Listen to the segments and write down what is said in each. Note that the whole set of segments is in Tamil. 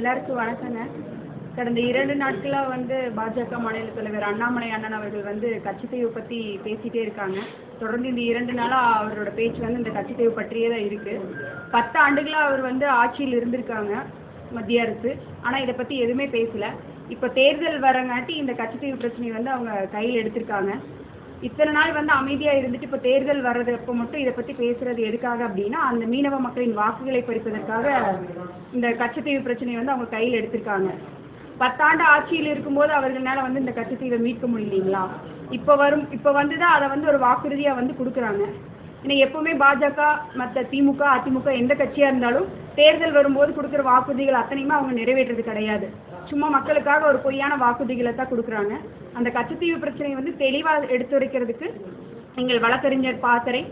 எல்லாருக்கும் வணக்கங்க. கடந்த 2 நாட்களா பாஜக மாநில தலைவர் அண்ணாமலை அண்ணன் அவர்கள் கட்சித்தீவு பத்தி பேசிட்டே இருக்காங்க. தொடர்ந்து இந்த 2 நாளா அவரோட பேச்சு இந்த கட்சித்தீவு பற்றியே தான் இருக்கு. 10 ஆண்டுகளா அவர் ஆட்சியில் இருந்திருக்காங்க மத்திய அரசு. ஆனா இதை பத்தி எதுவுமே பேசல. இப்ப தேர்தல் வரங்காட்டி இந்த கட்சித்தீவு பிரச்சனை அவங்க கையில் எடுத்திருக்காங்க. இத்தனை நாள் அமைதியா இருந்துட்டு இப்ப தேர்தல் வர்றது அப்போ மட்டும் இதை பத்தி பேசுறது எதுக்காக அப்படின்னா, அந்த மீனவ மக்களின் வாக்குகளை பறிப்பதற்காக இந்த கட்சித்தீவு பிரச்சனையை அவங்க கையில் எடுத்திருக்காங்க. 10 ஆண்டு ஆட்சியில் இருக்கும்போது அவர்களால இந்த கட்சித்தீவை மீட்க முடியலீங்களா? இப்ப வந்துதான் அதை ஒரு வாக்குறுதியா கொடுக்குறாங்க. ஏன்னா எப்பவுமே பாஜக மற்ற திமுக அதிமுக எந்த கட்சியா இருந்தாலும் தேர்தல் வரும்போது கொடுக்குற வாக்குறுதிகள் அத்தனையுமே அவங்க நிறைவேற்றது கிடையாது. சும்மா மக்களுக்காக ஒரு பொய்யான வாக்குறுதிகளை தான் கொடுக்குறாங்க. அந்த கட்சித்தீவு பிரச்சனை தெளிவா எடுத்துரைக்கிறதுக்கு எங்கள் வழக்கறிஞர் பாசறை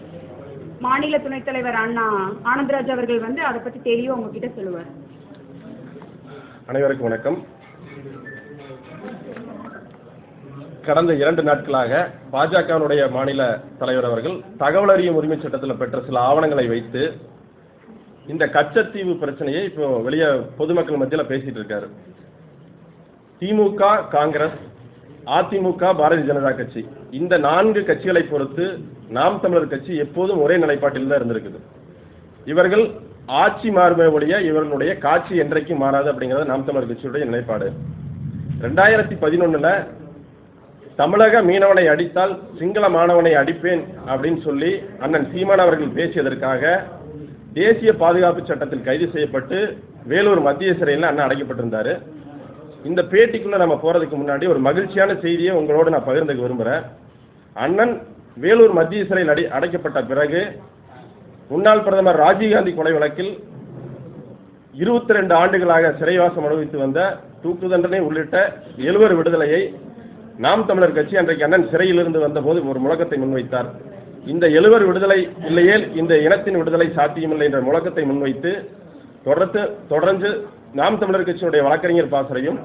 மாநில துணைத் தலைவர் அண்ணா ஆனந்தராஜ் அவர்கள் அதை பத்தி தெளிவா உங்ககிட்ட சொல்லுவார். அனைவருக்கும் வணக்கம். கடந்த 2 நாட்களாக பாஜகவினுடைய மாநில தலைவர் அவர்கள் தகவல் அறியும் உரிமை சட்டத்தில் பெற்ற சில ஆவணங்களை வைத்து இந்த கச்சத்தீவு பிரச்சனையை இப்போ வெளியே பொதுமக்கள் மத்தியில் பேசிட்டு இருக்காரு. திமுக, காங்கிரஸ், அதிமுக, பாரதிய ஜனதா கட்சி, இந்த 4 கட்சிகளை பொறுத்து நாம் தமிழர் கட்சி எப்போதும் ஒரே நிலைப்பாட்டில் தான் இருந்திருக்குது. இவர்கள் ஆட்சி மாறுமே ஒழிய இவர்களுடைய காட்சி என்றைக்கும் மாறாது அப்படிங்கிறது நாம் தமிழர் கட்சியுடைய நிலைப்பாடு. 2011 தமிழக மீனவனை அடித்தால் சிங்கள மாணவனை அடிப்பேன் அப்படின்னு சொல்லி அண்ணன் சீமான் அவர்கள் பேசியதற்காக தேசிய பாதுகாப்பு சட்டத்தில் கைது செய்யப்பட்டு வேலூர் மத்திய சிறையில் அண்ணன் அடைக்கப்பட்டிருந்தாரு. இந்த பேட்டிக்குள்ள நம்ம போறதுக்கு முன்னாடி ஒரு மகிழ்ச்சியான செய்தியை உங்களோடு நான் பகிர்ந்துக்க விரும்புகிறேன். அண்ணன் வேலூர் மத்திய சிறையில் அடைக்கப்பட்ட பிறகு முன்னாள் பிரதமர் ராஜீவ்காந்தி கொலை வழக்கில் 22 ஆண்டுகளாக சிறைவாசம் அனுபவித்து வந்த தூக்கு தண்டனை உள்ளிட்ட 7 விடுதலையை நாம் தமிழர் கட்சி அன்றைக்கு அண்ணன் சிறையிலிருந்து வந்தபோது ஒரு முழக்கத்தை முன்வைத்தார். இந்த 7 விடுதலை இல்லையேல் இந்த இனத்தின் விடுதலை சாத்தியமில்லை என்ற முழக்கத்தை முன்வைத்து தொடர்ந்து நாம் தமிழர் கட்சியினுடைய வழக்கறிஞர் பாசறையும்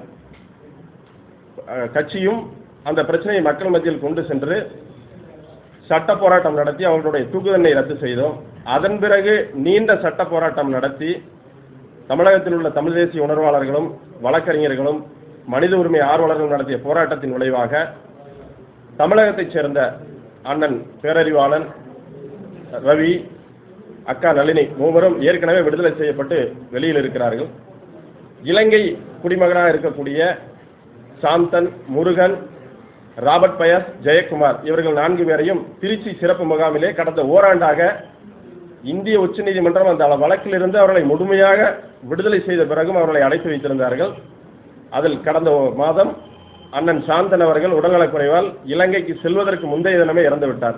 கட்சியும் அந்த பிரச்சனையை மக்கள் மத்தியில் கொண்டு சென்று சட்ட போராட்டம் நடத்தி அவர்களுடைய தூக்கு தண்டனை ரத்து செய்தோம். அதன் பிறகு நீண்ட சட்ட போராட்டம் நடத்தி தமிழகத்தில் உள்ள தமிழ் தேசிய உணர்வாளர்களும் வழக்கறிஞர்களும் மனித உரிமை ஆர்வலர்கள் நடத்திய போராட்டத்தின் விளைவாக தமிழகத்தைச் சேர்ந்த அண்ணன் பேரறிவாளன் ரவி, அக்கா நளினி மூவரும் ஏற்கனவே விடுதலை செய்யப்பட்டு வெளியில் இருக்கிறார்கள். இலங்கை குடிமகனாக இருக்கக்கூடிய சாந்தன், முருகன், ராபர்ட் பயஸ், ஜெயக்குமார் இவர்கள் 4 பேரையும் திருச்சி சிறப்பு முகாமிலே கடந்த ஓராண்டாக இந்திய உச்சநீதிமன்றம் அந்த வழக்கிலிருந்து அவர்களை முழுமையாக விடுதலை செய்த பிறகும் அவர்களை அடைத்து வைத்திருந்தார்கள். அதில் கடந்த மாதம் அண்ணன் சாந்தன் அவர்கள் உடல்நலக்குறைவால் இலங்கைக்கு செல்வதற்கு முந்தைய தினமே இறந்துவிட்டார்.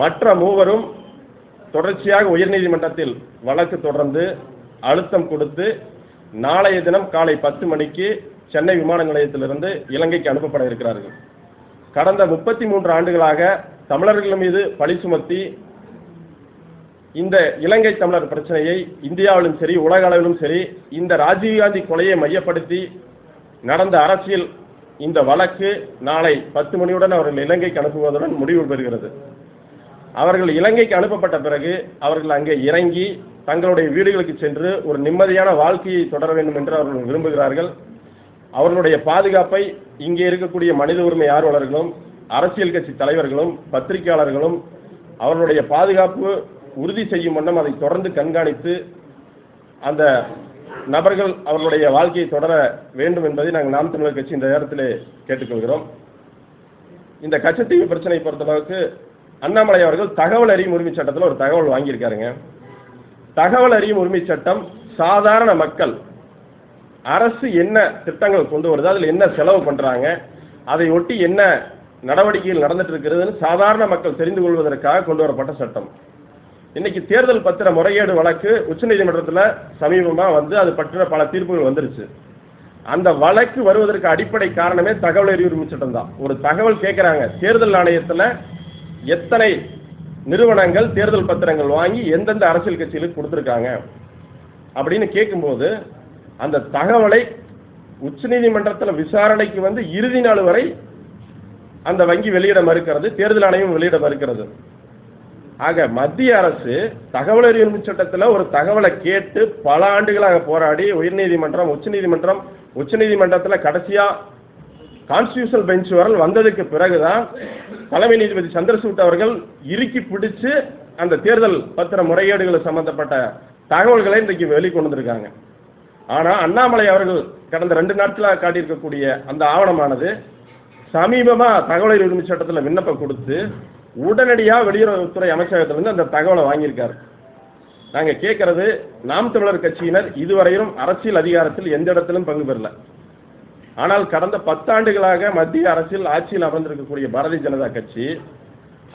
மற்ற மூவரும் தொடர்ச்சியாக உயர்நீதிமன்றத்தில் வழக்கு தொடர்ந்து அழுத்தம் கொடுத்து நாளைய தினம் காலை 10 மணிக்கு சென்னை விமான நிலையத்திலிருந்து இலங்கைக்கு அனுப்பப்பட இருக்கிறார்கள். கடந்த 33 ஆண்டுகளாக தமிழர்கள் மீது பழி சுமத்தி இந்த இலங்கை தமிழர் பிரச்சனையை இந்தியாவிலும் சரி உலக அளவிலும் சரி இந்த ராஜீவ்காந்தி கொலையை மையப்படுத்தி நடந்த அரசியல் இந்த வழக்கு நாளை 10 மணியுடன் அவர்கள் இலங்கைக்கு அனுப்புவதுடன் முடிவு பெறுகிறது. அவர்கள் இலங்கைக்கு அனுப்பப்பட்ட பிறகு அவர்கள் அங்கே இறங்கி தங்களுடைய வீடுகளுக்கு சென்று ஒரு நிம்மதியான வாழ்க்கையை தொடர வேண்டும் என்று அவர்கள் விரும்புகிறார்கள். அவர்களுடைய பாதுகாப்பை இங்கே இருக்கக்கூடிய மனித உரிமை ஆர்வலர்களும் அரசியல் கட்சி தலைவர்களும் பத்திரிகையாளர்களும் அவர்களுடைய பாதுகாப்பு உறுதி செய்யும் வண்ணம் அதை தொடர்ந்து கண்காணித்து அந்த நபர்கள் அவர்களுடைய வாழ்க்கையை தொடர வேண்டும் என்பதை நாங்கள் நாம் தமிழர் கட்சி இந்த நேரத்தில் கேட்டுக்கொள்கிறோம். இந்த கச்சத்தீவு பிரச்சனை பொறுத்தளவுக்கு அண்ணாமலை அவர்கள் தகவல் அறியும் உரிமை சட்டத்தில் ஒரு தகவல் வாங்கியிருக்காருங்க. தகவல் அறியும் உரிமை சட்டம் சாதாரண மக்கள் அரசு என்ன திட்டங்கள் கொண்டு வருது, அதில் என்ன செலவு பண்ணுறாங்க, அதை ஒட்டி என்ன நடவடிக்கைகள் நடந்துட்டு இருக்கிறதுன்னு சாதாரண மக்கள் தெரிந்து கொள்வதற்காக கொண்டு வரப்பட்ட சட்டம். இன்னைக்கு தேர்தல் பத்திர முறைகேடு வழக்கு உச்சநீதிமன்றத்தில் சமீபமாக அது பற்றின பல தீர்ப்புகள் வந்துருச்சு. அந்த வழக்கு வருவதற்கு அடிப்படை காரணமே தகவல் அறியும் உரிமை சட்டம் தான். ஒரு தகவல் கேட்குறாங்க, தேர்தல் ஆணையத்தில் எத்தனை நிறுவனங்கள் தேர்தல் பத்திரங்கள் வாங்கி எந்தெந்த அரசியல் கட்சிகளுக்கு கொடுத்துருக்காங்க அப்படின்னு கேட்கும்போது அந்த தகவலை உச்சநீதிமன்றத்தில் விசாரணைக்கு இறுதி நாள் வரை அந்த வங்கி வெளியிட மறுக்கிறது, தேர்தல் ஆணையம் வெளியிட மறுக்கிறது. ஆக மத்திய அரசு தகவல் அறியும் சட்டத்தில் ஒரு தகவலை கேட்டு பல ஆண்டுகளாக போராடி உயர்நீதிமன்றம் உச்சநீதிமன்றத்தில் கடைசியாக கான்ஸ்டிடியூஷனல் பெஞ்ச் வரல் வந்ததுக்கு பிறகுதான் தலைமை நீதிபதி சந்திரசூட் அவர்கள் இறுக்கி பிடிச்சு அந்த தேர்தல் பத்திர முறைகேடுகள் சம்பந்தப்பட்ட தகவல்களை இன்றைக்கு வெளிக்கொண்டு வந்திருக்காங்க. ஆனால் அண்ணாமலை அவர்கள் கடந்த 2 நாட்களாக காட்டியிருக்கக்கூடிய அந்த ஆவணமானது சமீபமாக தகவல் உரிமை சட்டத்தில் விண்ணப்பம் கொடுத்து உடனடியாக வெளியுறவுத்துறை அமைச்சகத்திலிருந்து அந்த தகவலை வாங்கியிருக்காரு. நாங்கள் கேட்கறது, நாம் தமிழர் கட்சியினர் இதுவரையிலும் அரசியல் அதிகாரத்தில் எந்த இடத்திலும் பங்கு பெறல. ஆனால் கடந்த 10 ஆண்டுகளாக மத்திய அரசில் ஆட்சியில் அமர்ந்திருக்கக்கூடிய பாரதிய ஜனதா கட்சி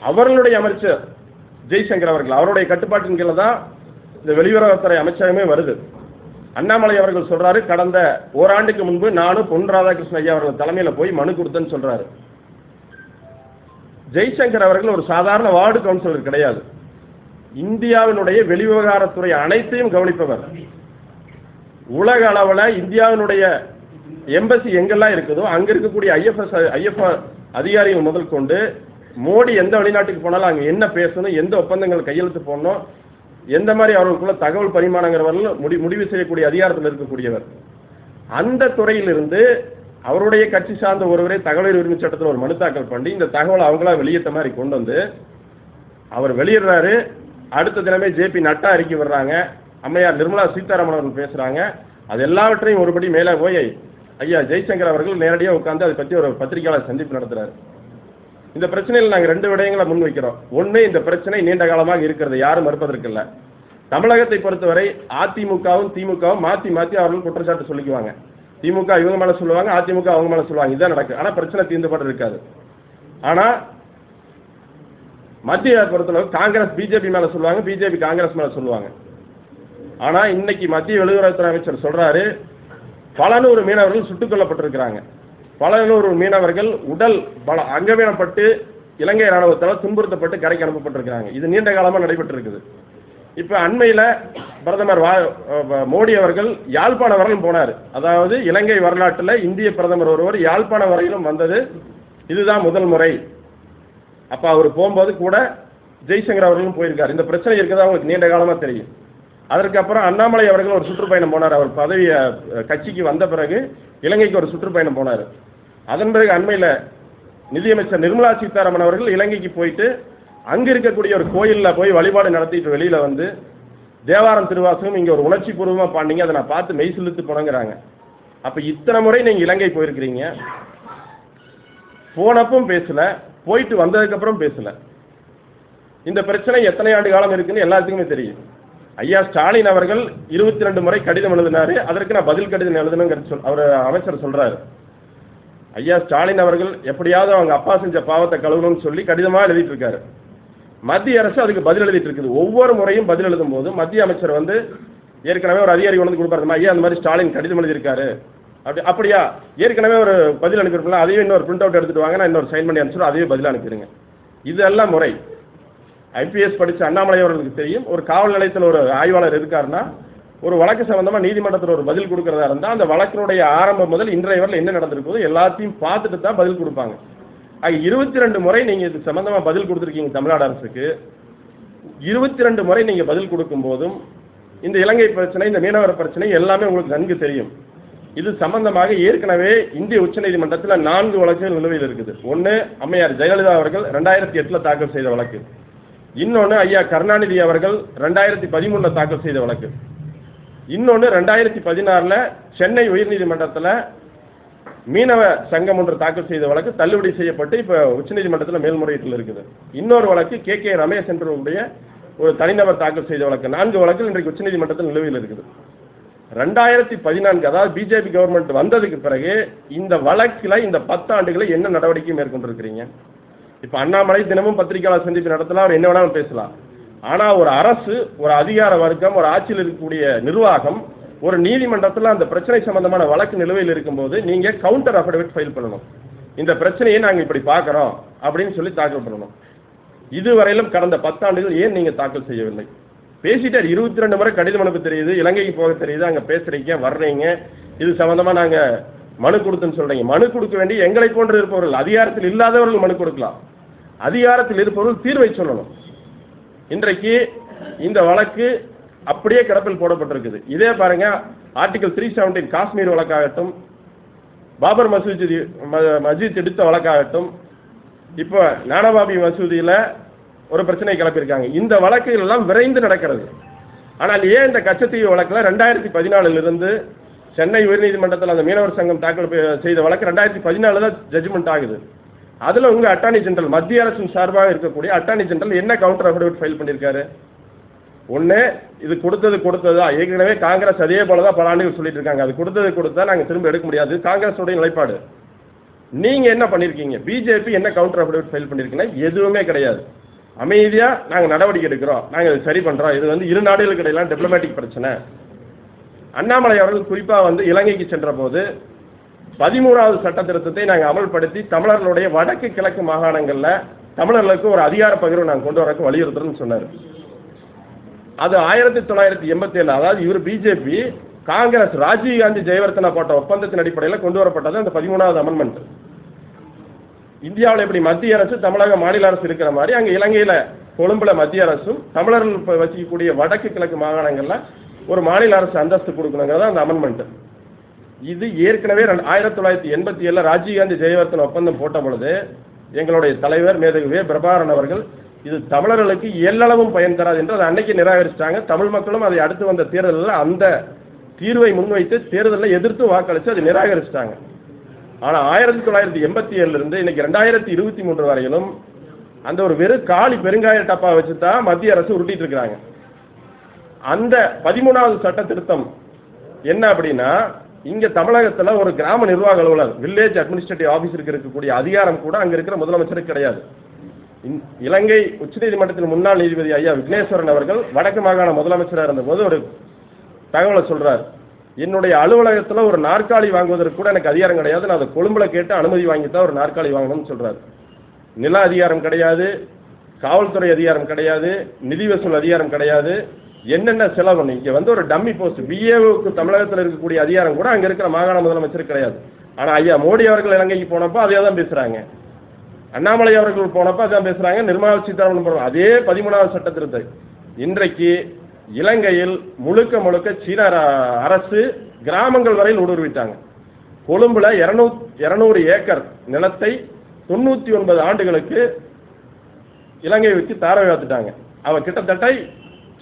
அவர்களுடைய அமைச்சர் ஜெய்சங்கர் அவர்கள் அவருடைய கட்டுப்பாட்டின் கீழே தான் இந்த வெளியுறவுத்துறை அமைச்சகமே வருது. அண்ணாமலை அவர்கள் சொல்றாரு, கடந்த ஓராண்டுக்கு முன்பு நானும் பொன் ராதாகிருஷ்ணன் ஐயா அவர்கள் தலைமையில் போய் மனு கொடுத்தேன்னு சொல்றாரு. ஜெய்சங்கர் அவர்கள் ஒரு சாதாரண வார்டு கவுன்சிலர் கிடையாது. இந்தியாவினுடைய வெளிவிவகாரத்துறை அனைத்தையும் கவனிப்பவர். உலக அளவில் இந்தியாவினுடைய எம்பசி எங்கெல்லாம் இருக்குதோ அங்க இருக்கக்கூடிய ஐஎஃப்ஆர் அதிகாரிகள் முதல் கொண்டு மோடி எந்த வெளிநாட்டுக்கு போனாலும் அங்கே என்ன பேசணும், எந்த ஒப்பந்தங்கள் கையெழுத்து போடணும், எந்த மாதிரி அவர்களுக்குள்ள தகவல் பரிமாணங்கிறவர்கள் முடிவு செய்யக்கூடிய அதிகாரத்தில் இருக்கக்கூடியவர். அந்த துறையிலிருந்து அவருடைய கட்சி சார்ந்த ஒருவரே தகவல் உரிமை சட்டத்தில் ஒரு மனு தாக்கல் பண்ணி இந்த தகவலை அவங்களா வெளியிட்ட மாதிரி கொண்டு வந்து அவர் வெளியிடுறாரு. அடுத்த தினமே ஜேபி நட்டா அறிக்கை வர்றாங்க, அம்மையார் நிர்மலா சீதாராமன் அவர்கள் பேசுறாங்க. அது எல்லாவற்றையும் ஒருபடி மேலே போய் ஐயா ஜெய்சங்கர் அவர்கள் நேரடியாக உட்கார்ந்து அதை பற்றி ஒரு பத்திரிகையாளர் சந்திப்பு நடத்துறாரு. இந்த பிரச்சனையில் நாங்கள் 2 விடயங்களை முன்வைக்கிறோம். ஒன்று, இந்த பிரச்சனை நீண்ட காலமாக இருக்கிறது, யாரும் மறுப்பதற்கில்லை. தமிழகத்தை பொறுத்தவரை அதிமுகவும் திமுகவும் மாற்றி மாற்றி அவர்கள் குற்றச்சாட்டு சொல்லிக்குவாங்க. திமுக இவங்க மேலே சொல்லுவாங்க, அதிமுக அவங்க மேலே சொல்லுவாங்க. இதுதான் நடக்கும். ஆனால் பிரச்சனை தீர்ந்துபாடு இருக்காது. ஆனால் மத்திய பொறுத்தளவு காங்கிரஸ் பிஜேபி மேலே சொல்லுவாங்க, பிஜேபி காங்கிரஸ் மேலே சொல்லுவாங்க. ஆனால் இன்னைக்கு மத்திய வெளியுறவுத்துறை அமைச்சர் சொல்றாரு, பல நூறு மீனவர்கள் சுட்டுக் கொல்லப்பட்டிருக்கிறாங்க. பல நூறு மீனவர்கள் உடல் அங்கவீனப்பட்டு இலங்கை ராணுவத்தால் துன்புறுத்தப்பட்டு கரைக்கு அனுப்பப்பட்டிருக்கிறாங்க. இது நீண்ட காலமாக நடைபெற்று இருக்குது. இப்போ அண்மையில் பிரதமர் மோடி அவர்கள் யாழ்ப்பாணம் வரையிலும் போனார். அதாவது இலங்கை வரலாற்றில் இந்திய பிரதமர் ஒருவர் யாழ்ப்பாணம் வரையிலும் வந்தது இதுதான் முதல் முறை. அப்போ அவர் போகும்போது கூட ஜெய்சங்கர் அவர்களும் போயிருக்கார். இந்த பிரச்சனை இருக்கிறதா அவங்களுக்கு நீண்ட காலமாக தெரியும். அதற்கப்புறம் அண்ணாமலை அவர்கள் ஒரு சுற்றுப்பயணம் போனார். அவர் பதவி கட்சிக்கு வந்த பிறகு இலங்கைக்கு ஒரு சுற்றுப்பயணம் போனார். அதன் பிறகு அண்மையில் நிதியமைச்சர் நிர்மலா சீதாராமன் அவர்கள் இலங்கைக்கு போயிட்டு அங்கே இருக்கக்கூடிய ஒரு கோயிலில் போய் வழிபாடு நடத்திட்டு வெளியில் வந்து தேவாரம் திருவாசகம் இங்கே ஒரு உணர்ச்சி பூர்வமாக பாண்டிங்க, அதை நான் பார்த்து மெய் சிலுத்து போனங்கிறாங்க. அப்போ இத்தனை முறை நீங்கள் இலங்கை போயிருக்கிறீங்க, போனப்பும் பேசலை, போயிட்டு வந்ததுக்கப்புறம் பேசலை. இந்த பிரச்சனை எத்தனை ஆண்டு காலம் இருக்குன்னு எல்லாத்துக்குமே தெரியும். ஐயா ஸ்டாலின் அவர்கள் 22 முறை கடிதம் எழுதினாரு, அதற்கு நான் பதில் கடிதம் எழுதணுங்கிற அவர் அமைச்சர் சொல்றாரு. ஐயா ஸ்டாலின் அவர்கள் எப்படியாவது அவங்க அப்பா செஞ்ச பாவத்தை கழுவணும்னு சொல்லி கடிதமாக எழுதிட்டு இருக்காரு. மத்திய அரசு அதுக்கு பதில் எழுதிட்டு இருக்குது. ஒவ்வொரு முறையும் பதில் எழுதும் போது மத்திய அமைச்சர் வந்து ஏற்கனவே ஒரு அதிகாரி கொண்டு கொடுப்பாரு, ஐயா அந்த மாதிரி ஸ்டாலின் கடிதம் எழுதியிருக்காரு, அப்படியா ஏற்கனவே ஒரு பதில் அனுப்பியிருக்கலாம், அதையும் இன்னொரு பிரிண்ட் அவுட் எடுத்துட்டு வாங்க, நான் இன்னொரு சைன் பண்ணி அனுப்பிச்சிடும், அதையும் பதில் அனுப்பிடுங்க. இதெல்லாம் முறை. ஐபிஎஸ் படித்த அண்ணாமலை அவர்களுக்கு தெரியும், ஒரு காவல் நிலையத்தில் ஒரு ஆய்வாளர் இருக்காருன்னா ஒரு வழக்கு சம்பந்தமாக நீதிமன்றத்தில் ஒரு பதில் கொடுக்கறதா இருந்தால் அந்த வழக்கினுடைய ஆரம்பம் முதல் இன்றைய வரையில் என்ன நடந்திருக்குதோ எல்லாத்தையும் பார்த்துட்டு தான் பதில் கொடுப்பாங்க. 22 முறை நீங்கள் இது சம்பந்தமாக பதில் கொடுத்துருக்கீங்க தமிழ்நாடு அரசுக்கு. 22 முறை நீங்கள் பதில் கொடுக்கும் போதும் இந்த இலங்கை பிரச்சனை, இந்த மீனவர் பிரச்சனை எல்லாமே உங்களுக்கு நன்கு தெரியும். இது சம்பந்தமாக ஏற்கனவே இந்திய உச்சநீதிமன்றத்தில் 4 வழக்குகள் நிலுவையில் இருக்குது. ஒன்று அம்மையார் ஜெயலலிதா அவர்கள் 2008 தாக்கல் செய்த வழக்கு, இன்னொன்று ஐயா கருணாநிதி அவர்கள் 2013 தாக்கல் செய்த வழக்கு, இன்னொன்று 2016 சென்னை உயர்நீதிமன்றத்தில் மீனவ சங்கம் ஒன்று தாக்கல் செய்த வழக்கு தள்ளுபடி செய்யப்பட்டு இப்போ உச்சநீதிமன்றத்தில் மேல்முறையீட்டில் இருக்குது. இன்னொரு வழக்கு கே ரமேஷ் என்றவருடைய ஒரு தனிநபர் தாக்கல் செய்த வழக்கு. 4 வழக்குகள் இன்றைக்கு உச்சநீதிமன்றத்தில் நிலுவையில் இருக்குது. 2014 அதாவது பிஜேபி கவர்மெண்ட் வந்ததுக்கு பிறகு இந்த வழக்கில் இந்த 10 ஆண்டுகளை என்ன நடவடிக்கை மேற்கொண்டிருக்கிறீங்க? இப்போ அண்ணாமலை தினமும் பத்திரிகையாளர் சந்திப்பு நடத்தலாம், அவர் என்ன வேணாலும் பேசலாம். ஆனால் ஒரு அரசு, ஒரு அதிகார வர்க்கம், ஒரு ஆட்சியில் இருக்கக்கூடிய நிர்வாகம் ஒரு நீதிமன்றத்தில் அந்த பிரச்சனை சம்பந்தமான வழக்கு நிலுவையில் இருக்கும்போது நீங்கள் கவுண்டர் அஃபிடவிட் ஃபைல் பண்ணணும். இந்த பிரச்சனையை நாங்கள் இப்படி பார்க்குறோம் அப்படின்னு சொல்லி தாக்கல் பண்ணணும். இதுவரையிலும் கடந்த 10 ஆண்டுகள் ஏன் நீங்கள் தாக்கல் செய்யவில்லை? பேசிட்டார். 22 முறை கடிதம் அனுப்ப தெரியுது, இலங்கைக்கு போக தெரியுது, அங்கே பேசுகிறீங்க, வர்றீங்க, இது சம்மந்தமாக நாங்கள் மனு கொடுத்துன்னு சொல்கிறீங்க. மனு கொடுக்க வேண்டிய எங்களை போன்று இருப்பவர்கள், அதிகாரத்தில் இல்லாதவர்கள் மனு கொடுக்கலாம். அதிகாரத்தில் இருப்பவர்கள் தீர்வை சொல்லணும். இன்றைக்கு இந்த வழக்கு அப்படியே கிடப்பில் போடப்பட்டிருக்குது. இதே பாருங்க, ஆர்டிகல் 317 காஷ்மீர் வழக்காகட்டும், பாபர் மஸ்ஜித் எடுத்த வழக்காகட்டும், இப்போ நானாபாபி மசூதியில் ஒரு பிரச்சனை கிளப்பியிருக்காங்க. இந்த வழக்குகள் எல்லாம் விரைந்து நடக்கிறது. ஆனால் ஏன் இந்த கச்சத்தீவு வழக்கில் 2014 சென்னை உயர்நீதிமன்றத்தில் அந்த மீனவர் சங்கம் தாக்கல் செய்த வழக்கு 2014 தான் ஜட்ஜ்மெண்ட் ஆகுது. அதில் உங்கள் அட்டார்னி ஜெனரல், மத்திய அரசின் சார்பாக இருக்கக்கூடிய அட்டார்னி ஜெனரல் என்ன கவுண்டர் அஃபிடவிட் ஃபைல் பண்ணியிருக்காரு? ஒன்று, இது கொடுத்ததா, ஏற்கனவே காங்கிரஸ் அதே போல தான் பல ஆண்டுகள் சொல்லிட்டு இருக்காங்க, அது கொடுத்தா நாங்கள் திரும்ப எடுக்க முடியாது, காங்கிரஸோடைய நிலைப்பாடு. நீங்கள் என்ன பண்ணியிருக்கீங்க? பிஜேபி என்ன கவுண்டர் அஃபிடவிட் ஃபைல் பண்ணியிருக்கீங்கன்னா எதுவுமே கிடையாது. அமைதியாக நாங்கள் நடவடிக்கை எடுக்கிறோம், நாங்கள் இது சரி பண்ணுறோம், இது வந்து இரு நாடுகளுக்கு இடையிலான டிப்ளமேட்டிக் பிரச்சனை. அண்ணாமலை அவர்கள் குறிப்பாக இலங்கைக்கு சென்ற போது 13வது சட்ட திருத்தத்தை நாங்கள் அமல்படுத்தி தமிழர்களுடைய வடக்கு கிழக்கு மாகாணங்களில் தமிழர்களுக்கு ஒரு அதிகார பகிர்வு நாங்கள் கொண்டு வரக்கு வலியுறுத்துறோம்னு சொன்னார். அது 1987, அதாவது இவர் பிஜேபி, காங்கிரஸ் ராஜீவ்காந்தி ஜெயவர்தனா போட்ட ஒப்பந்தத்தின் அடிப்படையில் கொண்டு வரப்பட்டது அந்த 13வது அமெண்ட்மெண்ட். இந்தியாவில் எப்படி மத்திய அரசு தமிழக மாநில அரசு இருக்கிற மாதிரி அங்கே இலங்கையில் கொழும்புல மத்திய அரசும் தமிழர்கள் வசிக்கக்கூடிய வடக்கு கிழக்கு மாகாணங்களில் ஒரு மாநில அரசு அந்தஸ்து கொடுக்கணுங்கிறத அந்த அமெண்ட்மெண்ட். இது ஏற்கனவே 1987 ராஜீவ்காந்தி ஜெயவர்தன் ஒப்பந்தம் போட்ட பொழுது எங்களுடைய தலைவர் மேதகு பிரபாகரன் அவர்கள் இது தமிழர்களுக்கு எல்லளவும் பயன் தராது என்று அதை அன்னைக்கு நிராகரிச்சிட்டாங்க. தமிழ் மக்களும் அதை அடுத்து வந்த தேர்தலில் அந்த தீர்வை முன்வைத்து தேர்தலில் எதிர்த்து வாக்களித்து அதை நிராகரிச்சிட்டாங்க. ஆனால் 1987 இன்னைக்கு 2023 வரையிலும் அந்த ஒரு வெறும் காலி பெருங்காய டப்பா வச்சு தான் மத்திய அரசு உருட்டிட்டு இருக்கிறாங்க. அந்த 13வது சட்ட திருத்தம் என்ன அப்படின்னா, இங்க தமிழகத்தில் ஒரு கிராம நிர்வாக அலுவலர், வில்லேஜ் அட்மினிஸ்ட்ரேட்டிவ் ஆஃபீஸருக்கு இருக்கக்கூடிய அதிகாரம் கூட அங்க இருக்கிற முதலமைச்சருக்கு கிடையாது. இலங்கை உச்சநீதிமன்றத்தின் முன்னாள் நீதிபதி ஐயா விக்னேஸ்வரன் அவர்கள் வடக்கு மாகாண முதலமைச்சராக இருந்தபோது ஒரு தகவலை சொல்றார். என்னுடைய அலுவலகத்தில் ஒரு நாற்காலி வாங்குவதற்கு கூட எனக்கு அதிகாரம் கிடையாது, நான் அதை கொழும்புல கேட்டு அனுமதி வாங்கித்தான் ஒரு நாற்காலி வாங்கணும்னு சொல்றாரு. நில அதிகாரம் கிடையாது, காவல்துறை அதிகாரம் கிடையாது, நிதி வசூல் அதிகாரம் கிடையாது, என்னென்ன செலவு. இங்கே ஒரு டம்மி போஸ்ட் பிஏவுக்கு தமிழகத்தில் இருக்கக்கூடிய அதிகாரம் கூட அங்கே இருக்கிற மாகாண முதலமைச்சர் கிடையாது. ஆனால் ஐயா மோடி அவர்கள் இலங்கைக்கு போனப்போ அதே தான் பேசுகிறாங்க, அண்ணாமலை அவர்கள் போனப்போ அதான் பேசுகிறாங்க, நிர்மலா சீதாராமன் போனோம் அதே 13வது சட்ட திருத்தம். இன்றைக்கு இலங்கையில் முழுக்க சீன அரசு கிராமங்கள் வரையில் ஊடுருவிட்டாங்க. கொழும்புல 200 ஏக்கர் நிலத்தை 99 ஆண்டுகளுக்கு இலங்கைக்கு தாரை வாத்துட்டாங்க. அவன் கிட்டத்தட்ட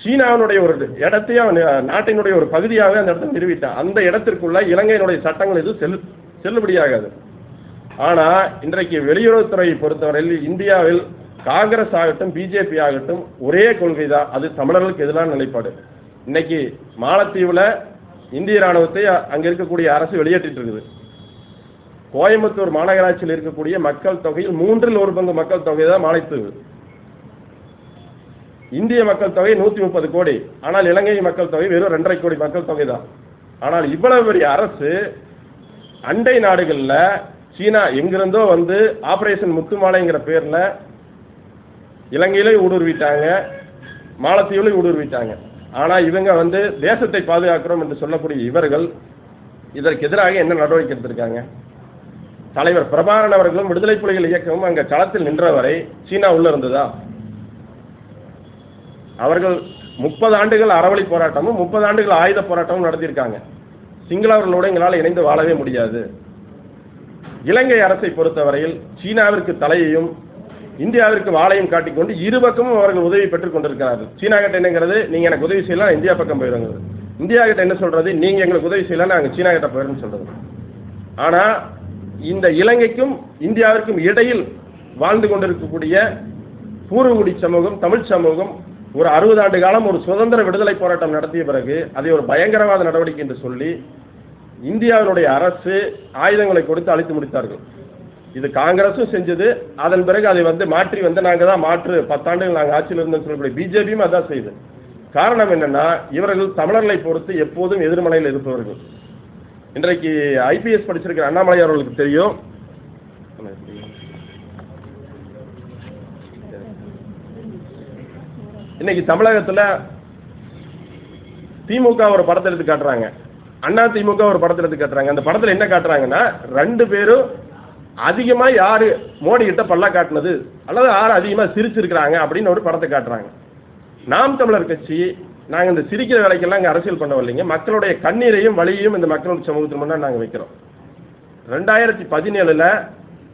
சீனாவினுடைய ஒரு இடத்தையும் நாட்டினுடைய ஒரு பகுதியாக அந்த இடத்தை நிறுவிட்டான். அந்த இடத்திற்குள்ள இலங்கையினுடைய சட்டங்கள் எதுவும் செல்லுபடியாகாது. ஆனால் இன்றைக்கு வெளியுறவுத்துறையை பொறுத்தவரையில் இந்தியாவில் காங்கிரஸ் ஆகட்டும் பிஜேபி ஆகட்டும் ஒரே கொள்கை தான், அது தமிழர்களுக்கு எதிரான நிலைப்பாடு. இன்னைக்கு மாலத்தீவில் இந்திய ராணுவத்தை அங்கே இருக்கக்கூடிய அரசு வெளியேற்றிட்டு இருக்குது. கோயம்புத்தூர் மாநகராட்சியில் இருக்கக்கூடிய மக்கள் தொகையில் 1/3 மக்கள் தொகை தான் மாலத்தீவு. இந்திய மக்கள் தொகை 130 கோடி, ஆனால் இலங்கை மக்கள் தொகை வெறும் 2.5 கோடி மக்கள் தொகை தான். ஆனால் இவ்வளவு பெரிய அரசு அண்டை நாடுகளில் சீனா எங்கிருந்தோ ஆபரேஷன் முத்துமாலைங்கிற பேரில் இலங்கையிலே ஊடுருவிட்டாங்க, மாலத்தீவுலையும் ஊடுருவிட்டாங்க. ஆனால் இவங்க தேசத்தை பாதுகாக்கிறோம் என்று சொல்லக்கூடிய இவர்கள் இதற்கு எதிராக என்ன நடவடிக்கை எடுத்திருக்காங்க? தலைவர் பிரபாகரன் அவர்களும் விடுதலை புலிகள் இயக்கமும் அங்கே களத்தில் நின்றவரை சீனா உள்ள இருந்ததா? அவர்கள் 30 ஆண்டுகள் அறவழி போராட்டமும் 30 ஆண்டுகள் ஆயுத போராட்டமும் நடத்தியிருக்காங்க. சிங்களவர்களோடு எங்களால் இணைந்து வாழவே முடியாது. இலங்கை அரசை பொறுத்தவரையில் சீனாவிற்கு தலையையும் இந்தியாவிற்கு வாழையும் காட்டிக்கொண்டு இருபக்கமும் அவர்கள் உதவி பெற்றுக் கொண்டிருக்கிறார்கள். சீனா கிட்ட என்னங்கிறது, நீங்க எனக்கு உதவி செய்யலாம், இந்தியா பக்கம் போயிடுங்க. இந்தியா கிட்ட என்ன சொல்றது, நீங்க எங்களுக்கு உதவி செய்யலாம், நாங்கள் சீனா கிட்ட போயிடுன்னு சொல்றது. ஆனா இந்த இலங்கைக்கும் இந்தியாவிற்கும் இடையில் வாழ்ந்து கொண்டிருக்கக்கூடிய பூர்வகுடி சமூகம், தமிழ் சமூகம் ஒரு 60 ஆண்டு காலம் ஒரு சுதந்திர விடுதலை போராட்டம் நடத்திய பிறகு அதை ஒரு பயங்கரவாத நடவடிக்கை என்று சொல்லி இந்தியாவினுடைய அரசு ஆயுதங்களை கொடுத்து அழித்து முடித்தார்கள். இது காங்கிரஸும் செஞ்சது. அதன் பிறகு அதை மாற்றி நாங்கள் தான் மாற்று 10 ஆண்டுகள் நாங்கள் ஆட்சியில் இருந்தோம்னு சொல்லக்கூடிய பிஜேபியும் அதான் செய்யுது. காரணம் என்னன்னா, இவர்கள் தமிழர்களை பொறுத்து எப்போதும் எதிர்மனையில் இருப்பவர்கள். இன்றைக்கு ஐபிஎஸ் படிச்சிருக்கிற அண்ணாமலை அவர்களுக்கு தெரியும், இன்னைக்கு தமிழகத்தில் திமுக ஒரு படத்தை எடுத்து காட்டுறாங்க, அண்ணா திமுக ஒரு படத்தை எடுத்து காட்டுறாங்க. அந்த படத்தில் என்ன காட்டுறாங்கன்னா, 2 பேரும் அதிகமாக யாரு மோடி கிட்ட பல்லா காட்டினது அல்லது யார் அதிகமாக சிரிச்சிருக்கிறாங்க அப்படின்னு ஒரு படத்தை காட்டுறாங்க. நாம் தமிழர் கட்சி நாங்கள் இந்த சிரிக்கிற வேலைக்கெல்லாம் இங்கே அரசியல் பண்ணவில்லைங்க. மக்களுடைய கண்ணீரையும் வலியையும் இந்த மக்களுடைய சமூகத்தின் முன்னாடி நாங்கள் வைக்கிறோம். 2017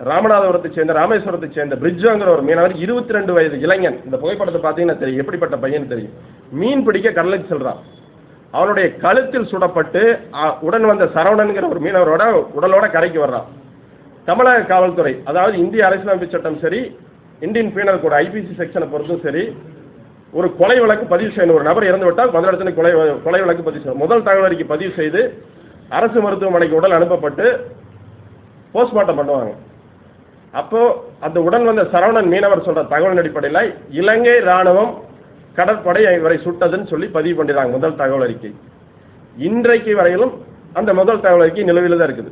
ராமநாதபுரத்தை சேர்ந்த ராமேஸ்வரத்தை சேர்ந்த பிரிட்ஜோங்கிற ஒரு மீனவர் 22 வயது இளைஞன், இந்த புகைப்படத்தை பார்த்தீங்கன்னா தெரியும் எப்படிப்பட்ட பையன் தெரியும். மீன் பிடிக்க கடலுக்கு செல்றான். அவனுடைய கழுத்தில் சுடப்பட்டு உடன் வந்த சரவணன்கிற ஒரு மீனவரோட உடலோட கரைக்கு வர்றான். தமிழக காவல்துறை, அதாவது இந்திய அரசியலமைப்பு சட்டம் சரி, இந்தியன் பீனல் கோட் ஐபிசி செக்ஷனை பொறுத்தும் சரி, ஒரு கொலை வழக்கு பதிவு செய்யணும். ஒரு நபர் இறந்து விட்டால் முதல் இடத்துல கொலை வழக்கு பதிவு செய்யணும். முதல் தகவல் அறிக்கை பதிவு செய்து அரசு மருத்துவமனைக்கு உடல் அனுப்பப்பட்டு போஸ்ட்மார்ட்டம் பண்ணுவாங்க. அப்போ அந்த உடன் வந்த சரவணன் மீனவர் சொல்ற தகவலின் அடிப்படையில் இலங்கை ராணுவம் கடற்படை இவரை சுட்டதுன்னு சொல்லி பதிவு பண்ணிடுறாங்க முதல் தகவல் அறிக்கை. இன்றைக்கு வரையிலும் அந்த முதல் தகவல் அறிக்கை நிலுவையில் தான் இருக்குது.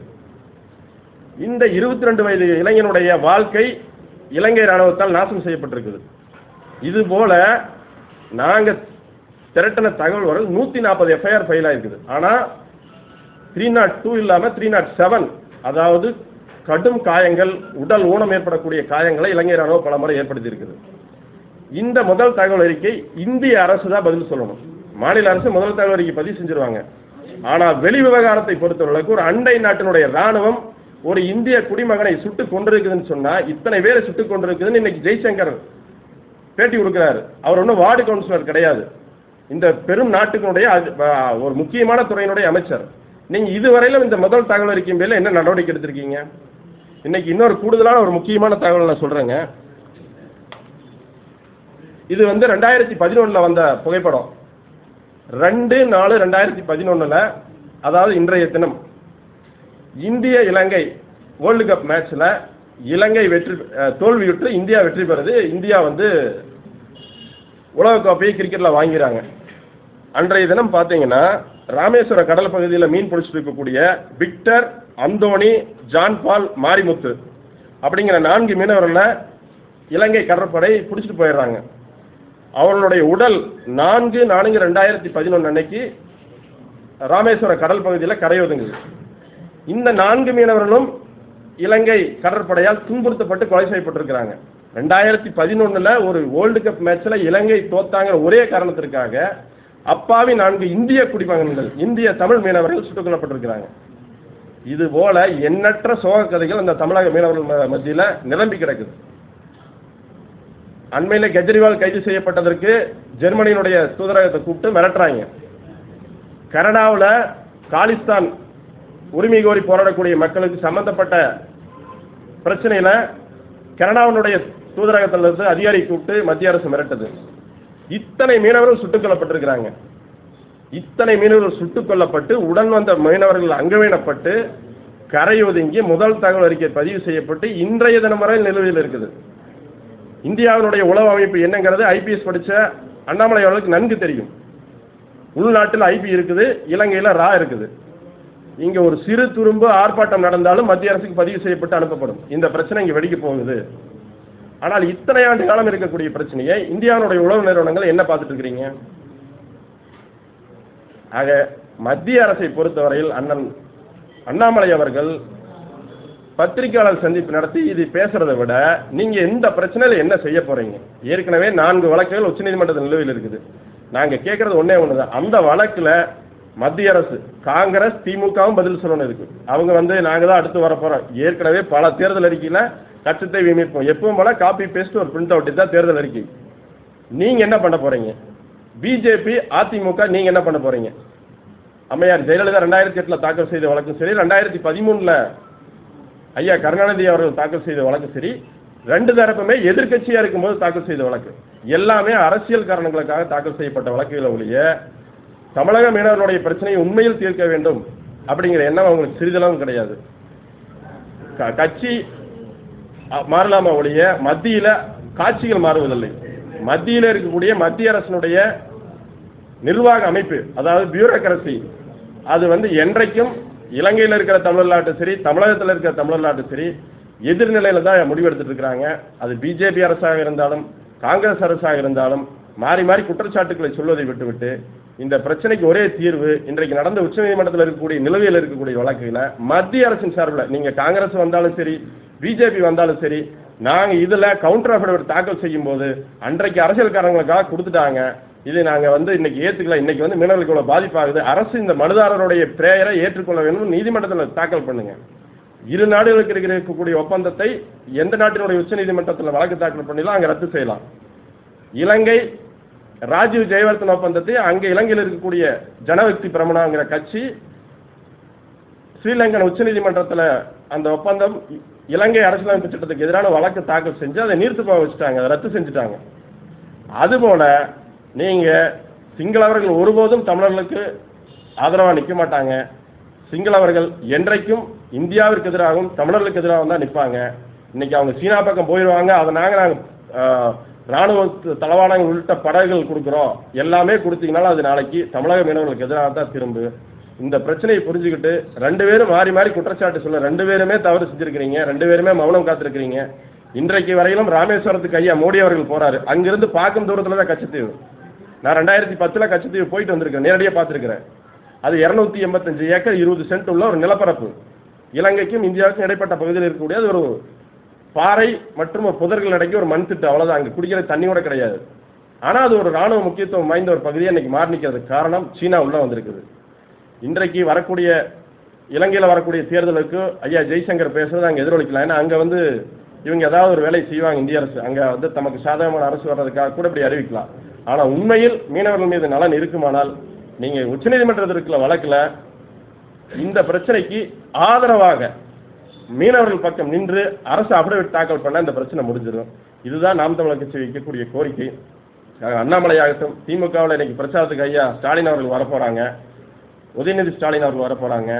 இந்த 22 வயது இளைஞனுடைய வாழ்க்கை இலங்கை ராணுவத்தால் நாசம் செய்யப்பட்டிருக்குது. இது போல நாங்கள் திரட்டின தகவல் வரை 140 எஃப்ஐஆர் ஃபைல் ஆயிருக்குது. ஆனால் 302 இல்லாமல் 307, அதாவது கடும் காயங்கள், உடல் ஊனம் ஏற்படக்கூடிய காயங்களை இலங்கை ராணுவம் பல முறை ஏற்படுத்தி இருக்குது. இந்த முதல் தகவல் அறிக்கை இந்திய அரசு தான் பதில் சொல்லணும். மாநில அரசு முதல் தகவல் அறிக்கை பதிவு செஞ்சிருவாங்க. ஆனால் வெளி விவகாரத்தை பொறுத்தவரைக்கும் ஒரு அண்டை நாட்டினுடைய ராணுவம் ஒரு இந்திய குடிமகனை சுட்டு கொண்டிருக்குதுன்னு சொன்னா, இத்தனை பேரை சுட்டு கொண்டிருக்குதுன்னு இன்னைக்கு ஜெய்சங்கர் பேட்டி கொடுக்கிறாரு. அவர் ஒன்றும் வார்டு கவுன்சிலர் கிடையாது, இந்த பெரும் நாட்டுக்குடைய ஒரு முக்கியமான துறையினுடைய அமைச்சர். நீங்க இதுவரையிலும் இந்த முதல் தகவல் அறிக்கையின் பேரில் என்ன நடவடிக்கை எடுத்திருக்கீங்க? இன்னைக்கு இன்னொரு கூடுதலான ஒரு முக்கியமான தகவல் நான் சொல்றேங்க. இது 2011 வந்த புகைப்படம். 2/4/2011, அதாவது இன்றைய தினம் இந்திய இலங்கை வேர்ல்டு கப் மேட்ச்ல இலங்கை தோல்வியுற்று இந்தியா வெற்றி பெறுது. இந்தியா உலகக்கோப்பையை கிரிக்கெட்ல வாங்கிறாங்க. அன்றைய தினம் பார்த்தீங்கன்னா ராமேஸ்வர கடல் பகுதியில் மீன் பிடிச்சிட்டு இருக்கக்கூடிய விக்டர், அந்தோணி, ஜான் பால், மாரிமுத்து அப்படிங்கிற 4 மீனவர்களை இலங்கை கடற்படை பிடிச்சிட்டு போயிடுறாங்க. அவர்களுடைய உடல் 4/4/2011 அன்னைக்கு ராமேஸ்வர கடல் பகுதியில் கரையொதுங்குது. இந்த 4 மீனவர்களும் இலங்கை கடற்படையால் துன்புறுத்தப்பட்டு கொலை செய்யப்பட்டிருக்கிறாங்க. 2011 ஒரு வேர்ல்டு கப் மேட்ச்ல இலங்கை தோத்தாங்கிற ஒரே காரணத்திற்காக அப்பாவி 4 இந்திய குடிமகன்கள், இந்திய தமிழ் மீனவர்கள் சுட்டுக் கொல்லப்பட்டிருக்கிறாங்க. இது போல எண்ணற்ற சோக கதைகள் அந்த தமிழக மீனவர்கள் மத்தியில் நிரம்பி கிடக்குது. அண்மையில் கெஜ்ரிவால் கைது செய்யப்பட்டதற்கு ஜெர்மனியினுடைய தூதரகத்தை கூப்பிட்டு மிரட்டுறாங்க. கனடாவில் காலிஸ்தான் உரிமை கோரி போராடக்கூடிய மக்களுக்கு சம்பந்தப்பட்ட பிரச்சனையில கனடாவினுடைய தூதரகத்திலிருந்து அதிகாரி கூப்பிட்டு மத்திய அரசு மிரட்டுது. இத்தனை மீனவர்கள் சுட்டுக் கொல்லப்பட்டிருக்கிறாங்க. இத்தனை மீனவர்கள் சுட்டுக் கொல்லப்பட்டு உடன் வந்த மீனவர்கள் அங்கவீனப்பட்டு கரை ஒதுங்கி முதல் தகவல் அறிக்கை பதிவு செய்யப்பட்டு இன்றைய தினம் வரை நிலுவையில் இருக்குது. இந்தியாவினுடைய உளவு அமைப்பு என்னங்கிறது ஐபிஎஸ் படித்த அண்ணாமலை அவர்களுக்கு நன்கு தெரியும். உள்நாட்டில் ஐபி இருக்குது, இலங்கையில் ரா இருக்குது. இங்கே ஒரு சிறு துரும்பு ஆர்ப்பாட்டம் நடந்தாலும் மத்திய அரசுக்கு பதிவு செய்யப்பட்டு அனுப்பப்படும். இந்த பிரச்சனை இங்கே வெடிக்க போகுது. ஆனால் இத்தனை ஆண்டு காலம் இருக்கக்கூடிய பிரச்சனையை இந்தியாவுடைய உளவு நிறுவனங்கள் என்ன பார்த்துட்டு இருக்கிறீங்க? ஆக மத்திய அரசை பொறுத்தவரையில் அண்ணாமலை அவர்கள் பத்திரிகையாளர் சந்திப்பு நடத்தி இது பேசுறதை விட நீங்க எந்த பிரச்சனையில என்ன செய்ய போறீங்க? ஏற்கனவே 4 வழக்குகள் உச்சநீதிமன்றத்தில் நிலுவையில் இருக்குது. நாங்க கேட்கறது ஒன்னே ஒண்ணுதான், அந்த வழக்குல மத்திய அரசு, காங்கிரஸ், திமுகவும் பதில் சொல்லணும் இருக்கு. அவங்க நாங்க தான் அடுத்து வரப்போறோம். ஏற்கனவே பல தேர்தல் அறிக்கையில கட்சித்தை மீட்போம், எப்பவும் போல காப்பி பேஸ்ட் ஒரு பிரிண்ட் அவுட் தான் தேர்தல் அறிக்கை. நீங்க என்ன பண்ண போறீங்க? பிஜேபி, அதிமுக நீங்க என்ன பண்ண போறீங்க? அம்மையார் ஜெயலலிதா 2008 தாக்கல் செய்த வழக்கும் சரி, 2013 ஐயா கருணாநிதி அவர்கள் தாக்கல் செய்த வழக்கு சரி, 2 தரப்புமே எதிர்கட்சியா இருக்கும்போது தாக்கல் செய்த வழக்கு எல்லாமே அரசியல் காரணங்களுக்காக தாக்கல் செய்யப்பட்ட வழக்குகளை ஒழிய தமிழக மீனவர்களுடைய பிரச்சனையை உண்மையில் தீர்க்க வேண்டும் அப்படிங்கிற எண்ணம் அவங்களுக்கு சிறிதளவும் கிடையாது. கட்சி மாறலாமா ஒழிய மத்தியில காட்சிகள் மாறுவதில்லை. மத்தியில் இருக்கக்கூடிய மத்திய அரசினுடைய நிர்வாக அமைப்பு, அதாவது பியூரோக்ரசி, அது என்றைக்கும் இலங்கையில் இருக்கிற தமிழ்நாட்டு சரி, தமிழகத்தில் இருக்கிற தமிழ்நாட்டு சரி, எதிர்நிலையில தான் முடிவெடுத்துட்டு இருக்கிறாங்க. அது பிஜேபி அரசாக இருந்தாலும் காங்கிரஸ் அரசாக இருந்தாலும் மாறி மாறி குற்றச்சாட்டுக்களை சொல்வதை விட்டுவிட்டு இந்த பிரச்சனைக்கு ஒரே தீர்வு இன்றைக்கு நடந்த உச்சநீதிமன்றத்தில் இருக்கக்கூடிய நிலுவையில் இருக்கக்கூடிய வழக்குகளை மத்திய அரசின் சார்பில் நீங்க காங்கிரஸ் வந்தாலும் சரி, பிஜேபி வந்தாலும் சரி, நாங்கள் இதில் கவுண்டர் அஃபிடவிட் தாக்கல் செய்யும் போது அன்றைக்கு அரசியல்காரங்களுக்காக கொடுத்துட்டாங்க. இது நாங்கள் வந்து இன்னைக்கு ஏற்றுக்கல. இன்னைக்கு வந்து மீனவர்களுக்கு இவ்வளோ பாதிப்பாகுது. அரசு இந்த மனுதாரருடைய பிரேயரை ஏற்றுக்கொள்ள வேண்டும், நீதிமன்றத்தில் தாக்கல் பண்ணுங்க. இரு நாடுகளுக்கு இருக்கக்கூடிய ஒப்பந்தத்தை எந்த நாட்டினுடைய உச்சநீதிமன்றத்தில் வழக்கு தாக்கல் பண்ணிடலாம், அங்கே ரத்து செய்யலாம். இலங்கை ராஜீவ் ஜெயவர்தன் ஒப்பந்தத்தை அங்கே இலங்கையில் இருக்கக்கூடிய ஜனவிக்தி பிரமணாங்கிற கட்சி ஸ்ரீலங்கன் உச்சநீதிமன்றத்தில் அந்த ஒப்பந்தம் இலங்கை அரசியலமைப்பு சட்டத்துக்கு எதிரான வழக்கு தாக்கல் செஞ்சு அதை நீர்த்து போக வச்சுட்டாங்க, அதை ரத்து செஞ்சுட்டாங்க. அதுபோல நீங்கள் சிங்களவர்கள் ஒருபோதும் தமிழர்களுக்கு ஆதரவாக நிற்க மாட்டாங்க. சிங்களவர்கள் என்றைக்கும் இந்தியாவிற்கு எதிராகவும் தமிழர்களுக்கு எதிராகவும் தான் நிற்பாங்க. இன்னைக்கு அவங்க சீனா பக்கம் போயிடுவாங்க, அதை நாங்கள் இராணுவ தளவாடங்கள் உள்ளிட்ட படகுகள் கொடுக்குறோம், எல்லாமே கொடுத்தீங்கனாலும் அது நாளைக்கு தமிழக மீனவர்களுக்கு எதிராக தான் திரும்பு. இந்த பிரச்சனையை புரிஞ்சுக்கிட்டு ரெண்டு பேரும் மாறி மாறி குற்றச்சாட்டு சொல்ல, ரெண்டு பேருமே தவறு செஞ்சுருக்கிறீங்க, ரெண்டு பேருமே மௌனம் காத்திருக்கிறீங்க. இன்றைக்கு வரையிலும் ராமேஸ்வரத்துக்கு ஐயா மோடி அவர்கள் போகிறாரு, அங்கிருந்து பார்க்கும் தூரத்தில் தான் கச்சத்தீவு. நான் 2010 கச்சத்தீவு போயிட்டு வந்திருக்கேன், நேரடியாக பார்த்துருக்கிறேன். அது 285 ஏக்கர் 20 சென்ட் உள்ள ஒரு நிலப்பரப்பு. இலங்கைக்கும் இந்தியாவுக்கும் இடைப்பட்ட பகுதியில் இருக்கக்கூடிய அது ஒரு பாறை மற்றும் ஒரு புதர்கள் அடக்கி ஒரு மண் திட்டு, அவ்வளோதான். அங்கே குடிக்கிற தண்ணி கூட கிடையாது. ஆனால் அது ஒரு இராணுவ முக்கியத்துவம் வாய்ந்த ஒரு பகுதியை இன்னைக்கு மாறி நிற்கிறதுக்கு காரணம் சீனா உள்ள வந்திருக்குது. இன்றைக்கு வரக்கூடிய இலங்கையில் வரக்கூடிய தேர்தலுக்கு ஐயா ஜெய்சங்கர் பேசுறது அங்கே எதிரொலிக்கலாம். ஏன்னா அங்கே வந்து இவங்க ஏதாவது ஒரு வேலை செய்வாங்க, இந்திய அரசு அங்கே வந்து தமக்கு சாதகமான அரசு வர்றதுக்காக கூட இப்படி அறிவிக்கலாம். ஆனால் உண்மையில் மீனவர்கள் மீது நலன் இருக்குமானால் நீங்கள் உச்சநீதிமன்றத்தில் இருக்கிற வழக்கில் இந்த பிரச்சனைக்கு ஆதரவாக மீனவர்கள் பக்கம் நின்று அரசு அபிடவிட் தாக்கல் பண்ண இந்த பிரச்சனை முடிஞ்சிடும். இதுதான் நாம் தமிழர் கட்சி வைக்கக்கூடிய கோரிக்கை. அண்ணாமலை ஆகட்டும், திமுகவில் இன்னைக்கு பிரச்சாரத்துக்கு ஐயா ஸ்டாலின் அவர்கள் வரப்போகிறாங்க, உதயநிதி ஸ்டாலின் அவர்கள் வரப்போகிறாங்க,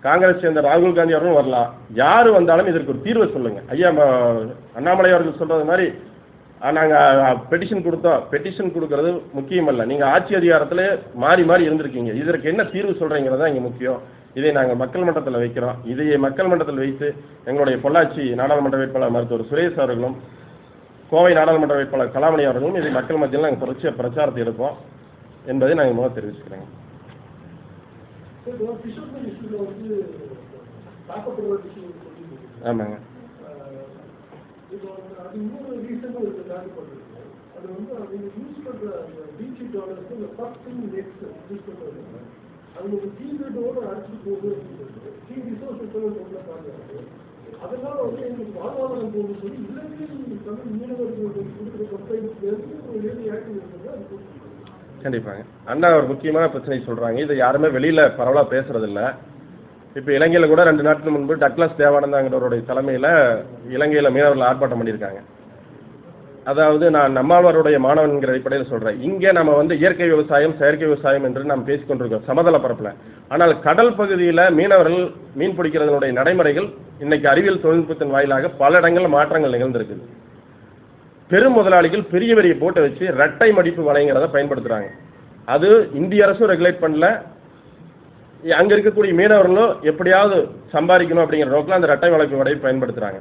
காங்கிரஸ் சேர்ந்த ராகுல் காந்தி அவர்களும் வரலாம். யார் வந்தாலும் இதற்கு ஒரு தீர்வை சொல்லுங்கள். ஐயா அண்ணாமலை அவர்கள் சொல்கிறது மாதிரி நாங்கள் பெட்டிஷன் கொடுத்தோம், பெட்டிஷன் கொடுக்கறது முக்கியம் அல்ல, நீங்கள் ஆட்சி அதிகாரத்தில் மாறி மாறி இருந்திருக்கீங்க, இதற்கு என்ன தீர்வு சொல்கிறீங்கிறது தான் இங்கே முக்கியம். இதை நாங்கள் மக்கள் மன்றத்தில் வைக்கிறோம். இதை மக்கள் மன்றத்தில் வைத்து எங்களுடைய பொள்ளாச்சி நாடாளுமன்ற வேட்பாளர் மருத்துவர் சுரேஷ் அவர்களும் கோவை நாடாளுமன்ற வேட்பாளர் கலாமணி அவர்களும் இதை மக்கள் மத்தியில் நாங்கள் தொடர்ச்சியாக பிரச்சாரத்தை எடுப்போம் என்பதை நாங்கள் முதல் தெரிவிச்சுக்கிறேங்க. ஆமாங்க. அதனால வந்து எங்களுக்கு வாழ்வாதாரம் போகணும்னு சொல்லி இலங்கையில் தமிழ் மீனவர்களுக்கு கொடுக்குற கம்பெனி. கண்டிப்பாங்க. அண்ணா ஒரு முக்கியமான பிரச்சனை சொல்கிறாங்க, இதை யாருமே வெளியில் பரவலாக பேசுறதில்ல. இப்போ இலங்கையில் கூட 2 நாட்கள் முன்பு டக்ளஸ் தேவானந்தாங்கிறவருடைய தலைமையில் இலங்கையில் மீனவர்கள் ஆர்ப்பாட்டம் பண்ணியிருக்காங்க. அதாவது நான் நம்மாழ்வாருடைய மாணவன்கிற அடிப்படையில் சொல்கிறேன், இங்கே நம்ம வந்து இயற்கை விவசாயம் செயற்கை விவசாயம் என்று நாம் பேசிக்கொண்டிருக்கோம் சமதள பரப்பில். ஆனால் கடல் பகுதியில் மீனவர்கள் மீன் பிடிக்கிறதனுடைய நடைமுறைகள் இன்னைக்கு அறிவியல் தொழில்நுட்பத்தின் வாயிலாக பல இடங்களில் மாற்றங்கள் நிகழ்ந்திருக்குது. பெரும் முதலாளிகள் பெரிய பெரிய போட்டை வச்சு இரட்டை மடிப்பு வலைங்கிறத பயன்படுத்துகிறாங்க. அது இந்திய அரசும் ரெகுலேட் பண்ணல, அங்கே இருக்கக்கூடிய மீனவர்களும் எப்படியாவது சம்பாதிக்கணும் அப்படிங்கிற நோக்கில் அந்த இரட்டை மடிப்பு வலையை பயன்படுத்துகிறாங்க.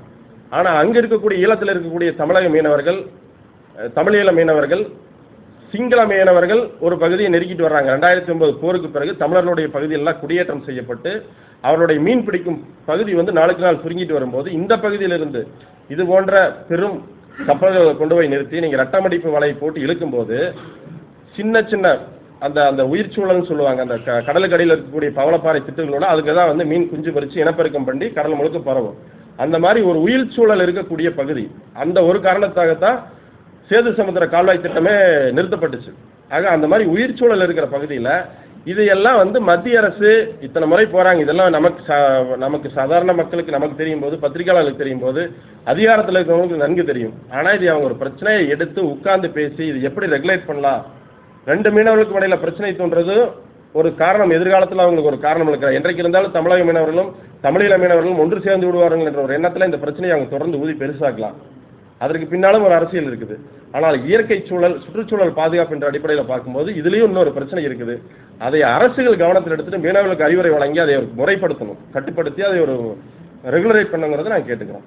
ஆனால் அங்கே இருக்கக்கூடிய ஈழத்தில் இருக்கக்கூடிய தமிழக மீனவர்கள், தமிழீழ மீனவர்கள், சிங்கள மீனவர்கள் ஒரு பகுதியை நெருக்கிட்டு வர்றாங்க. 2009 போருக்கு பிறகு தமிழர்களுடைய பகுதியெல்லாம் குடியேற்றம் செய்யப்பட்டு அவருடைய மீன் பிடிக்கும் பகுதி வந்து நாளுக்கு நாள் சுருங்கிட்டு வரும்போது இந்த பகுதியிலிருந்து இது போன்ற பெரும் கப்பல்களை கொண்டு போய் நிறுத்தி நீங்கள் இரட்டமடிப்பு வலையை போட்டு இழுக்கும்போது சின்ன சின்ன அந்த அந்த உயிர் சூழல்னு சொல்லுவாங்க, அந்த கடலுக்கு அடியில் இருக்கக்கூடிய பவளப்பாறை திட்டுகளோட அதுக்கு தான் வந்து மீன் குஞ்சு பறித்து இனப்பெருக்கம் பண்ணி கடல் முழுக்க பரவும். அந்த மாதிரி ஒரு உயிர் சூழல் இருக்கக்கூடிய பகுதி, அந்த ஒரு காரணத்தாகத்தான் சேது சமுத்திர கால்வாய் திட்டமே நிறுத்தப்பட்டுச்சு. ஆக அந்த மாதிரி உயிர் சூழல் இருக்கிற பகுதியில் இதையெல்லாம் வந்து மத்திய அரசு இத்தனை முறை போகிறாங்க. இதெல்லாம் நமக்கு சாதாரண மக்களுக்கு நமக்கு தெரியும் போது, பத்திரிகையாளர்களுக்கு தெரியும் போது, அதிகாரத்தில் இருக்கிறவங்களுக்கு நன்கு தெரியும். ஆனால் இது அவங்க ஒரு பிரச்சனையை எடுத்து உட்கார்ந்து பேசி இது எப்படி ரெகுலேட் பண்ணலாம், 2 மீனவர்களுக்கு இடையில பிரச்சனை தோன்றது ஒரு காரணம், எதிர்காலத்தில் அவங்களுக்கு ஒரு காரணம் இருக்கிறார். என்றைக்கு இருந்தாலும் தமிழக மீனவர்களும் தமிழீழ மீனவர்களும் ஒன்று சேர்ந்து விடுவார்கள் என்ற ஒரு எண்ணத்தில் இந்த பிரச்சனையை அவங்க தொடர்ந்து ஊதி பெருசாக்கலாம். அதற்கு பின்னாலும் ஒரு அரசியல் இருக்குது. ஆனால் இயற்கை சூழல், சுற்றுச்சூழல் பாதுகாப்பு என்ற அடிப்படையில் பார்க்கும்போது இதுலேயும் இன்னொரு பிரச்சனை இருக்குது. அதை அரசுகள் கவனத்தில் எடுத்துட்டு மீனவர்களுக்கு அறிவுரை வழங்கி அதை ஒரு முறைப்படுத்தணும், கட்டுப்படுத்தி அதை ஒரு ரெகுலரைட் பண்ணுங்கிறத நான் கேட்டுக்கிறேன்.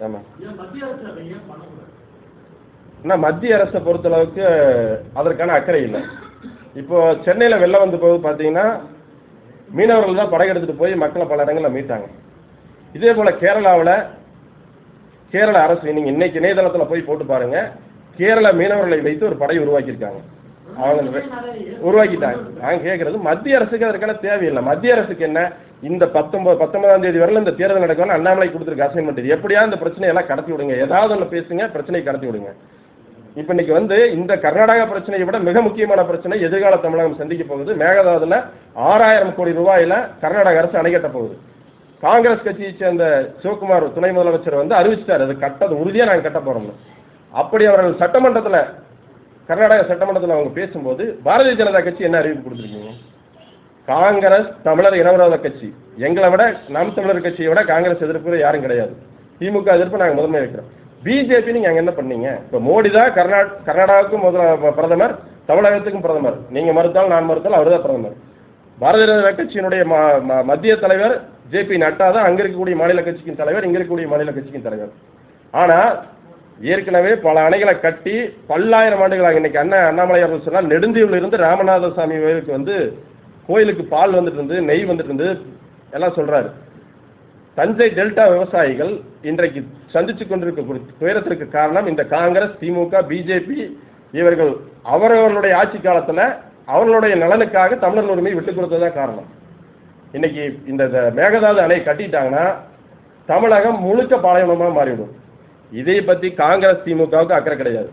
ஆமாம். ஆனால் மத்திய அரசை பொறுத்தளவுக்கு அதற்கான அக்கறை இல்லை. இப்போ சென்னையில் வெள்ளம் வந்து போது பார்த்தீங்கன்னா மீனவர்கள் தான் படகு எடுத்துகிட்டு போய் மக்களை பல இடங்களில் மீட்டாங்க. இதே போல் கேரளாவில் கேரள அரசு நீங்கள் இன்னைக்கு இணையதளத்தில் போய் போட்டு பாருங்கள், கேரள மீனவர்களை வைத்து ஒரு படை உருவாக்கியிருக்காங்க. அவங்க உருவாக்கிட்டாங்க. நாங்கள் கேட்கறது மத்திய அரசுக்கு அதற்கான தேவையில்லை. மத்திய அரசுக்கு என்ன, இந்த 19ஆம் தேதி வரல இந்த தேர்தல் நடக்கணும், அண்ணாமலை கொடுத்துருக்க அசைன்மெண்ட், இது எப்படியா இந்த பிரச்சனையெல்லாம் கடத்தி விடுங்க, ஏதாவது ஒன்று பேசுங்க, பிரச்சனையை கடத்தி விடுங்க. இப்போ இன்னைக்கு இந்த கர்நாடகா பிரச்சனையை விட மிக முக்கியமான பிரச்சனை எதிர்கால தமிழகம் சந்திக்க போகுது. மேகதாதுல 6000 கோடி ரூபாயில கர்நாடக அரசு அணை கட்ட போகுது. காங்கிரஸ் கட்சியை சேர்ந்த சிவகுமார் துணை முதலமைச்சர் அறிவிச்சிட்டார், அது கட்டது உறுதியாக நாங்கள் கட்ட போறோம்னு. அப்படி அவர்கள் சட்டமன்றத்தில், கர்நாடக சட்டமன்றத்தில் அவங்க பேசும்போது பாரதிய ஜனதா கட்சி என்ன அறிவிப்பு கொடுத்துருக்கீங்க? காங்கிரஸ் தமிழர் இனவிரோத கட்சி, எங்களை விட நாம் தமிழர் கட்சியை விட காங்கிரஸ் எதிர்ப்பு யாரும் கிடையாது, திமுக எதிர்ப்பு நாங்கள் முதன்மை வைக்கிறோம். பிஜேபி நீங்க அங்க என்ன பண்ணீங்க? இப்போ மோடி தான் கர்நாடகாவுக்கும் பிரதமர், தமிழகத்துக்கும் பிரதமர். நீங்க மறுத்தால் நான் மறுத்தால் அவர் தான் பிரதமர். பாரதிய ஜனதா கட்சியினுடைய மத்திய தலைவர் ஜே.பி. நட்டா தான் அங்க இருக்கக்கூடிய மாநில கட்சியின் தலைவர், இங்க இருக்கக்கூடிய மாநில கட்சியின் தலைவர். ஆனா ஏற்கனவே பல அணைகளை கட்டி பல்லாயிரம் ஆண்டுகளாக இன்னைக்கு அண்ணாமலை அவர்கள் சொன்னால் நெடுந்தீவில் இருந்து ராமநாத சாமி கோயிலுக்கு பால் வந்துட்டு இருந்து, நெய் வந்துட்டு இருந்து எல்லாம் சொல்றாரு. தஞ்சை டெல்டா விவசாயிகள் இன்றைக்கு சந்திச்சு கொண்டிருக்கக்கூடிய துயரத்திற்கு காரணம் இந்த காங்கிரஸ், திமுக, பிஜேபி இவர்கள் அவரவர்களுடைய ஆட்சி காலத்தில் அவர்களுடைய நலனுக்காக தமிழர் உரிமையை விட்டுக் கொடுத்ததான் காரணம். இன்னைக்கு இந்த மேகதாது அணை கட்டிட்டாங்கன்னா தமிழகம் முழுக்க பாலைவனமாக மாறிவிடும். இதை பற்றி காங்கிரஸ், திமுகவுக்கு அக்கறை கிடையாது.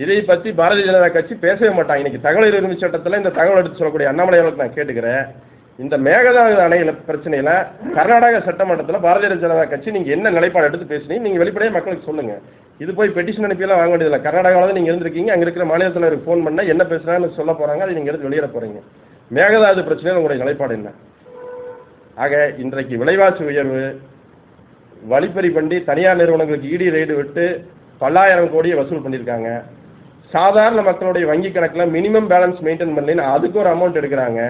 இதை பற்றி பாரதிய ஜனதா கட்சி பேசவே மாட்டாங்க. இன்னைக்கு தகவல் உரிமை சட்டத்தில் இந்த தகவல் எடுத்து சொல்லக்கூடிய அண்ணாமலை அவர்களுக்கு நான் கேட்டுக்கிறேன், இந்த மேகதாது அணையில பிரச்சனையில கர்நாடக சட்டமன்றத்தில் பாரதிய ஜனதா கட்சி நீங்க என்ன நிலைப்பாடு எடுத்து பேசுனீங்க, நீங்க வெளிப்படையாக மக்களுக்கு சொல்லுங்க. இது போய் பெட்டிஷன் அனுப்பியெல்லாம் வாங்க வேண்டியதில்லை. கர்நாடகாவில் தான் நீங்க இருந்திருக்கீங்க, அங்க இருக்கிற மாநில தலைவருக்கு ஃபோன் பண்ணா என்ன பேசுறாங்கன்னு சொல்ல போறாங்க, அதை நீங்க எடுத்து வெளியிட போறீங்க. மேகதாது பிரச்சனையில் உங்களுடைய நிலைப்பாடு என்ன? ஆக இன்றைக்கு விலைவாசி உயர்வு, வழிப்பறி பண்ணி தனியார் நிறுவனங்களுக்கு இடி ரெய்டு விட்டு பல்லாயிரம் கோடியை வசூல் பண்ணியிருக்காங்க. சாதாரண மக்களுடைய வங்கி கணக்கில் மினிமம் பேலன்ஸ் மெயின்டைன் பண்ணி அதுக்கு ஒரு அமௌண்ட் எடுக்கிறாங்க.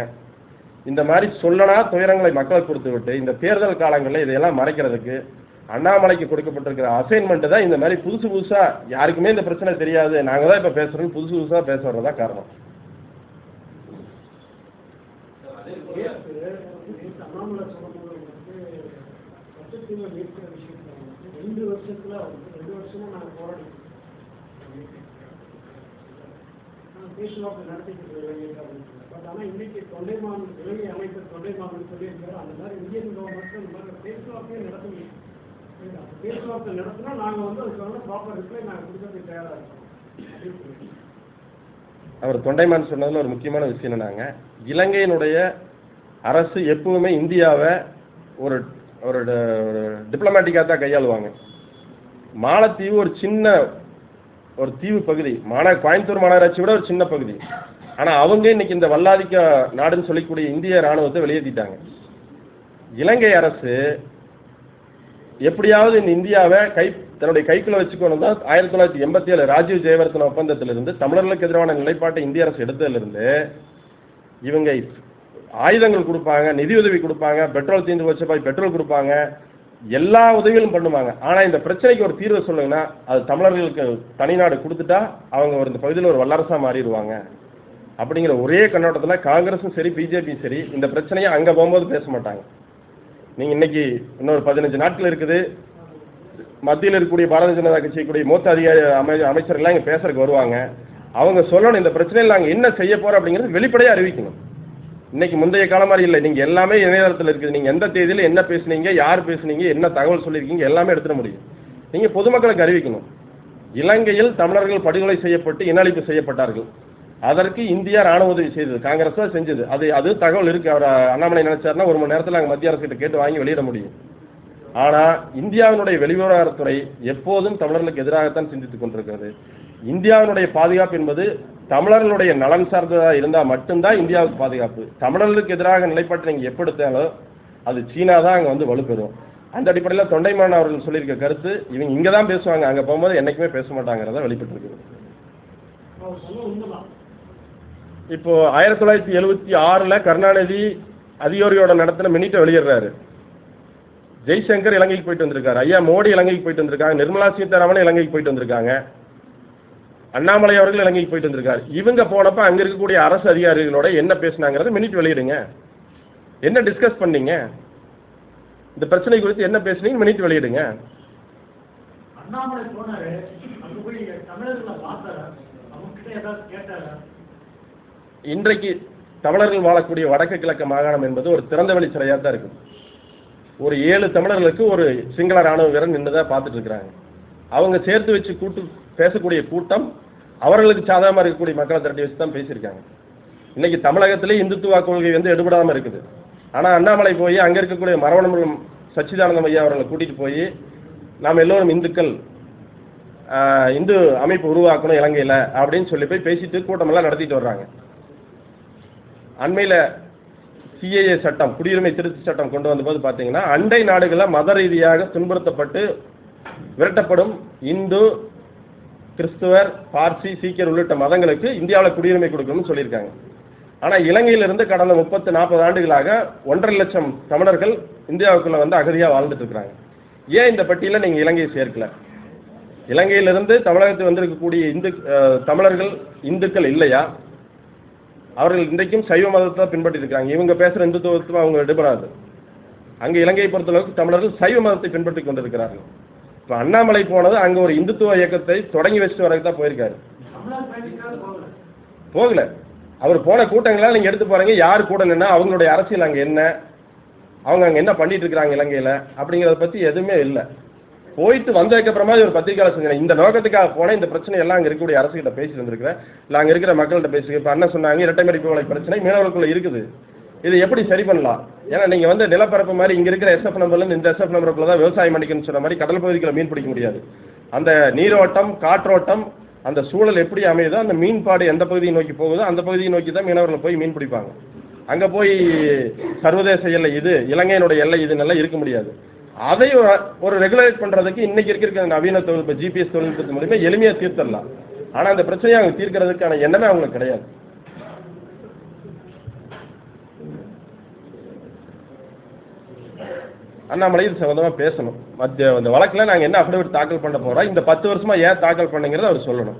இந்த மாதிரி சொல்லனா துயரங்களை மக்களுக்கு கொடுத்து விட்டு இந்த தேர்தல் காலங்களில் இதையெல்லாம் மறைக்கிறதுக்கு அண்ணாமலைக்கு கொடுக்கப்பட்டிருக்கிற அசைன்மெண்ட் தான் இந்த மாதிரி புதுசு புதுசா யாருக்குமே இந்த பிரச்சனை தெரியாது, நாங்கள் தான் இப்போ பேசுறோம், புதுசு புதுசாக பேச வர்றதுதான் காரணம். அண்ணாமலை சொல்லும்போது சட்டத்தில் இருக்கிற விஷயத்தில் 2 வருஷமா நாங்கள் போராடி பேச்சுவார்த்தை நடத்திட்டு இளைஞர்கள். பட் ஆனால் இன்னைக்கு தொண்டைமான் இலங்கை அமைச்சர் தொண்டைமான் சொல்லியிருக்காரு, அந்த மாதிரி இந்தியன் கவர்மெண்ட் இந்த மாதிரி பேச்சுவார்த்தையே நடத்தணும். பேச்சுவார்த்தை நடத்தினா நாங்கள் அதுக்கான ப்ராப்பர் ரிப்ளை நாங்கள் கொடுக்கறதுக்கு தயாராக இருக்கோம். அவர் தொண்டைமான் சொன்னதில் ஒரு முக்கியமான விஷயம் என்னன்னாங்க, இலங்கையினுடைய அரசு எப்பவுமே இந்தியாவை ஒரு ஒரு டிப்ளமேட்டிக்காக தான் கையாளுவாங்க. மாலத்தீவு ஒரு சின்ன ஒரு தீவு பகுதி, கோயம்புத்தூர் மாநகராட்சி விட ஒரு சின்ன பகுதி. ஆனால் அவங்க இன்னைக்கு இந்த வல்லாதிக்க நாடுன்னு சொல்லக்கூடிய இந்திய இராணுவத்தை வெளியேற்றிட்டாங்க. இலங்கை அரசு எப்படியாவது இந்த இந்தியாவை தன்னுடைய கைக்குள்ள வச்சுக்கணும் தான் 1987 ராஜீவ் ஜெயவர்தன ஒப்பந்தத்திலிருந்து தமிழர்களுக்கு எதிரான நிலைப்பாட்டை இந்திய அரசு எடுத்ததிலிருந்து இவங்க ஆயுதங்கள் கொடுப்பாங்க, நிதியுதவி கொடுப்பாங்க, பெட்ரோல் தீர்ந்து வச்ச போய் பெட்ரோல் கொடுப்பாங்க, எல்லா உதவிகளும் பண்ணுவாங்க. ஆனால் இந்த பிரச்சனைக்கு ஒரு தீர்வு சொல்லுங்கன்னா அது தமிழர்களுக்கு தனிநாடு கொடுத்துட்டா அவங்க இந்த பகுதியில் ஒரு வல்லரசாக மாறிடுவாங்க அப்படிங்கிற ஒரே கண்ணோட்டத்தில் காங்கிரஸும் சரி பிஜேபியும் சரி இந்த பிரச்சனையை அங்கே போகும்போது பேச மாட்டாங்க. நீங்கள் இன்னைக்கு இன்னொரு 15 நாட்கள் இருக்குது, மத்தியில் இருக்கக்கூடிய பாரதிய ஜனதா கட்சிக்குரிய மூத்த அதிகாரி அமைச்சர்கள்லாம் இங்கே பேசுறதுக்கு வருவாங்க. அவங்க சொல்லணும் இந்த பிரச்சனையில் நாங்கள் என்ன செய்ய போகிறோம் அப்படிங்கிறது வெளிப்படையாக அறிவிக்கணும். இன்னைக்கு முந்தைய காலம் மாதிரி இல்லை, நீங்கள் எல்லாமே இணையதளத்தில் இருக்குது. நீங்கள் எந்த தேதியில் என்ன பேசுனீங்க, யார் பேசுனீங்க, என்ன தகவல் சொல்லியிருக்கீங்க எல்லாமே எடுத்துட முடியும். நீங்கள் பொதுமக்களுக்கு அறிவிக்கணும். இலங்கையில் தமிழர்கள் படுகொலை செய்யப்பட்டு இனஅழிப்பு செய்யப்பட்டார்கள், அதற்கு இந்தியா ராணுவ உதவி செய்தது, காங்கிரஸ் தான் செஞ்சது. அது தகவல் இருக்குது. அவர் அண்ணாமலை நினைச்சாருன்னா 1 மணி நேரத்தில் நாங்கள் மத்திய அரசுகிட்ட கேட்டு வாங்கி வெளியிட முடியும். ஆனால் இந்தியாவினுடைய வெளிவிவகாரத்துறை எப்போதும் தமிழர்களுக்கு எதிராகத்தான் சிந்தித்துக் கொண்டிருக்கிறது. இந்தியாவினுடைய பாதுகாப்பு என்பது தமிழர்களுடைய நலன் சார்ந்ததாக இருந்தால் மட்டும்தான் இந்தியாவுக்கு பாதுகாப்பு. தமிழர்களுக்கு எதிராக நிலைப்பாட்டை நீங்கள் எப்படித்தாலும் அது சீனா தான் அங்கே வலுப்பெறும். அந்த அடிப்படையில் தொண்டைமான் அவர்கள் சொல்லியிருக்க கருத்து இவங்க இங்கே தான் பேசுவாங்க, அங்கே போகும்போது என்றைக்குமே பேச மாட்டாங்கிறத வெளிப்பட்டிருக்குது. இப்போ 1976 கருணாநிதி அதிகாரியோட நடத்தின மினிட்டை வெளியிடுறாரு. ஜெய்சங்கர் இலங்கைக்கு போயிட்டு வந்திருக்காரு, ஐயா மோடி இலங்கைக்கு போயிட்டு வந்திருக்காங்க, நிர்மலா சீதாராமன் இலங்கைக்கு போயிட்டு வந்திருக்காங்க, அண்ணாமலை அவர்கள் இலங்கைக்கு போயிட்டு வந்திருக்காரு. இவங்க போனப்ப அங்க இருக்கக்கூடிய அரசு அதிகாரிகளோட என்ன பேசினாங்கிறத மினிட் வெளியிடுங்க. என்ன டிஸ்கஸ் பண்ணீங்க, இந்த பிரச்சனை குறித்து என்ன பேசுனீங்க மினிட் வெளியிடுங்க. அண்ணாமலை போனாரு, அங்க போய் போய் தமிழர்களை பார்த்தாரா? அவங்ககிட்ட ஏதாவது கேட்டாரா? இன்றைக்கு தமிழர்கள் வாழக்கூடிய வடக்கு கிழக்கு மாகாணம் என்பது ஒரு திறந்தவெளி சிறையாக தான் இருக்குது. ஒரு 7 தமிழர்களுக்கு ஒரு சிங்கள ராணுவ வீரன் நின்றுதான் பார்த்துட்டு இருக்கிறாங்க. அவங்க சேர்த்து வச்சு பேசக்கூடிய கூட்டம் அவர்களுக்கு சாதகமாக இருக்கக்கூடிய மக்களை திரட்டி வச்சு தான் பேசியிருக்காங்க. இன்னைக்கு தமிழகத்திலே இந்துத்துவ கொள்கை வந்து எடுபடாமல் இருக்குது. ஆனால் அண்ணாமலை போய் அங்கே இருக்கக்கூடிய மரவணம் சச்சிதானந்தம் ஐயா அவர்களை கூட்டிகிட்டு போய் நாம் எல்லோரும் இந்துக்கள், இந்து அமைப்பு உருவாக்கணும் இலங்கையில் அப்படின்னு சொல்லி போய் பேசிட்டு கூட்டமெல்லாம் நடத்திட்டு வர்றாங்க. அண்மையில் சிஏஏ சட்டம், குடியுரிமை திருத்த சட்டம் கொண்டு வந்தபோது பார்த்தீங்கன்னா அண்டை நாடுகளில் மத ரீதியாக துன்புறுத்தப்பட்டு விரட்டப்படும் இந்து, கிறிஸ்துவர், பார்சி, சீக்கியர் உள்ளிட்ட மதங்களுக்கு இந்தியாவில் குடியுரிமை கொடுக்கணும்னு சொல்லியிருக்காங்க. ஆனால் இலங்கையிலிருந்து கடந்த 30-40 ஆண்டுகளாக 1.5 லட்சம் தமிழர்கள் இந்தியாவுக்குள்ள வந்து அகதியாக வாழ்ந்துட்டு இருக்கிறாங்க. ஏன் இந்த பட்டியலில் நீங்கள் இலங்கையை சேர்க்கல? இலங்கையிலிருந்து தமிழகத்தில் வந்திருக்கக்கூடிய தமிழர்கள் இந்துக்கள் இல்லையா? அவர்கள் இன்றைக்கும் சைவ மதத்தை பின்பற்றி இருக்கிறாங்க. இவங்க பேசுகிற இந்துத்துவத்துவம் அவங்க எடுபடாது. அங்கே இலங்கையை பொறுத்தளவுக்கு தமிழர்கள் சைவ மதத்தை பின்பற்றி கொண்டிருக்கிறார்கள். இப்போ அண்ணாமலை போனது அங்கே ஒரு இந்துத்துவ இயக்கத்தை தொடங்கி வச்சுட்டு வரக்கு தான் போயிருக்காரு. போகல. அவர் போன கூட்டங்களால் நீங்கள் எடுத்து பாருங்க, யார் கூட நின்னா அவங்களுடைய அரசியல் அங்கே என்ன, அவங்க அங்கே என்ன பண்ணிட்டு இருக்கிறாங்க இலங்கையில் அப்படிங்கிறத பற்றி எதுவுமே இல்லை. போயிட்டு வந்ததுக்கப்புறமா ஒரு பத்திரிகையாளர் செஞ்சேன், இந்த நோக்கத்துக்காக போனேன், இந்த பிரச்சனை எல்லாம் அங்கே இருக்கக்கூடிய அரசுகிட்ட பேசிட்டு வந்திருக்கிறேன், இல்லை அங்கே இருக்கிற மக்கள்கிட்ட பேசி. இப்போ அண்ணன் சொன்னாங்க இரட்டை மதிப்பு வழக்கு பிரச்சனை மீனவர்களுக்குள்ள இருக்குது, இது எப்படி சரி பண்ணலாம்? ஏன்னா நீங்கள் வந்து நிலப்பரப்பு மாதிரி இங்கே இருக்கிற எஸ்எஃப் நம்பர்லேருந்து இந்த எஸ்எஃப் நம்பருக்குள்ள தான் விவசாயம் பண்ணிக்கணும்னு சொன்ன மாதிரி கடல் பகுதிகளை மீன் பிடிக்க முடியாது. அந்த நீரோட்டம், காற்றோட்டம், அந்த சூழல் எப்படி அமையுதோ, அந்த மீன்பாடு எந்த பகுதியை நோக்கி போகுதோ அந்த பகுதியை நோக்கி தான் மீனவர்கள் போய் மீன் பிடிப்பாங்க. அங்கே போய் சர்வதேச எல்லை இது, இலங்கையினுடைய எல்லை இதுன்னெல்லாம் இருக்க முடியாது. அதை ஒரு ரெகுலேட் பண்ணுறதுக்கு இன்றைக்கி இருக்கிற நவீன தொழில்நுட்ப ஜிபிஎஸ் தொழில்நுட்பத்து மூலிமா எளிமையாக தீர்த்திடலாம். ஆனால் அந்த பிரச்சனையை அவங்க தீர்க்கிறதுக்கான எண்ணமே அவங்களுக்கு கிடையாது. அண்ணாமலை இது சம்பந்தமாக பேசணும். மத்திய இந்த வழக்கில் நாங்கள் என்ன அஃபிடவிட் தாக்கல் பண்ண போகிறோம், இந்த 10 வருஷமாக ஏன் தாக்கல் பண்ணுங்கிறத அவர் சொல்லணும்.